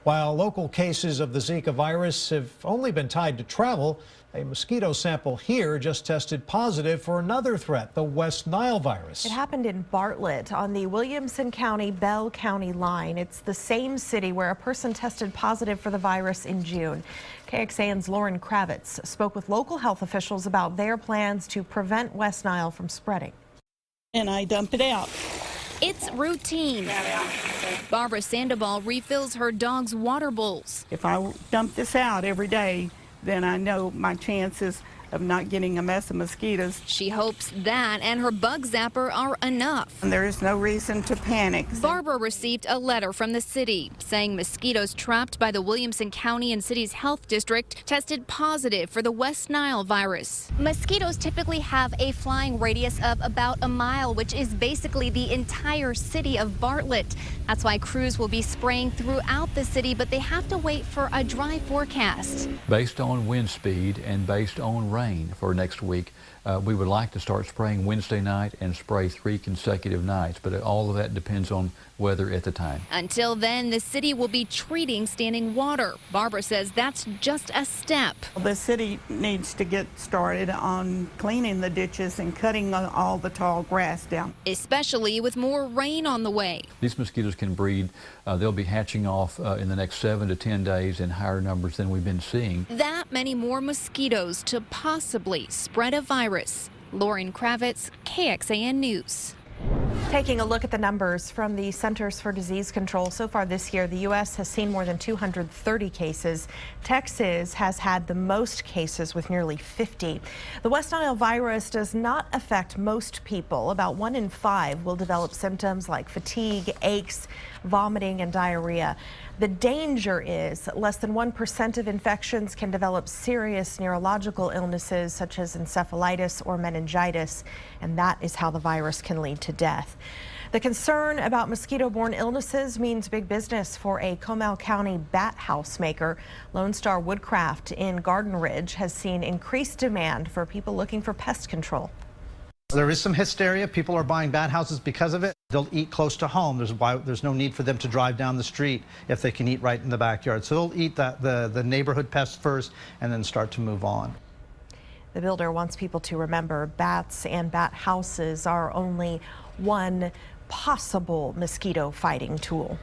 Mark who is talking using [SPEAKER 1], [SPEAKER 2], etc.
[SPEAKER 1] While local cases of the Zika virus have only been tied to travel, a mosquito sample here just tested positive for another threat, the West Nile virus.
[SPEAKER 2] It happened in Bartlett on the Williamson County, Bell County line. It's the same city where a person tested positive for the virus in June. KXAN's Lauren Kravitz spoke with local health officials about their plans to prevent West Nile from spreading.
[SPEAKER 3] And I dump it out.
[SPEAKER 4] It's routine. Barbara Sandoval refills her dog's water bowls.
[SPEAKER 3] If I dump this out every day, then I know my chances of not getting a mess of mosquitoes.
[SPEAKER 4] She hopes that and her bug zapper are enough.
[SPEAKER 3] And there is no reason to panic.
[SPEAKER 4] Barbara received a letter from the city saying mosquitoes trapped by the Williamson County and city's health district tested positive for the West Nile virus.
[SPEAKER 5] Mosquitoes typically have a flying radius of about a mile, which is basically the entire city of Bartlett. That's why crews will be spraying throughout the city, but they have to wait for a dry forecast.
[SPEAKER 6] Based on wind speed and based on rain for next week, we would like to start spraying Wednesday night and spray 3 consecutive nights, but all of that depends on weather at the time.
[SPEAKER 4] Until then, the city will be treating standing water. Barbara says that's just a step.
[SPEAKER 3] The city needs to get started on cleaning the ditches and cutting all the tall grass down.
[SPEAKER 4] Especially with more rain on the way.
[SPEAKER 6] These mosquitoes can breed. They'll be hatching off in the next 7 to 10 days in higher numbers than we've been seeing.
[SPEAKER 4] That many more mosquitoes to possibly spread a virus. Lauren Kravitz, KXAN News.
[SPEAKER 2] Taking a look at the numbers from the Centers for Disease Control, so far this year, the U.S. has seen more than 230 cases. Texas has had the most cases with nearly 50. The West Nile virus does not affect most people. About 1 in 5 will develop symptoms like fatigue, aches, vomiting, and diarrhea. The danger is less than 1% of infections can develop serious neurological illnesses such as encephalitis or meningitis, and that is how the virus can lead to death. The concern about mosquito-borne illnesses means big business for a Comal County bat house maker. Lone Star Woodcraft in Garden Ridge has seen increased demand for people looking for pest control.
[SPEAKER 7] There is some hysteria. People are buying bat houses because of it. They'll eat close to home. There's no need for them to drive down the street if they can eat right in the backyard. So they'll eat the neighborhood pests first and then start to move on.
[SPEAKER 2] The builder wants people to remember bats and bat houses are only one possible mosquito fighting tool.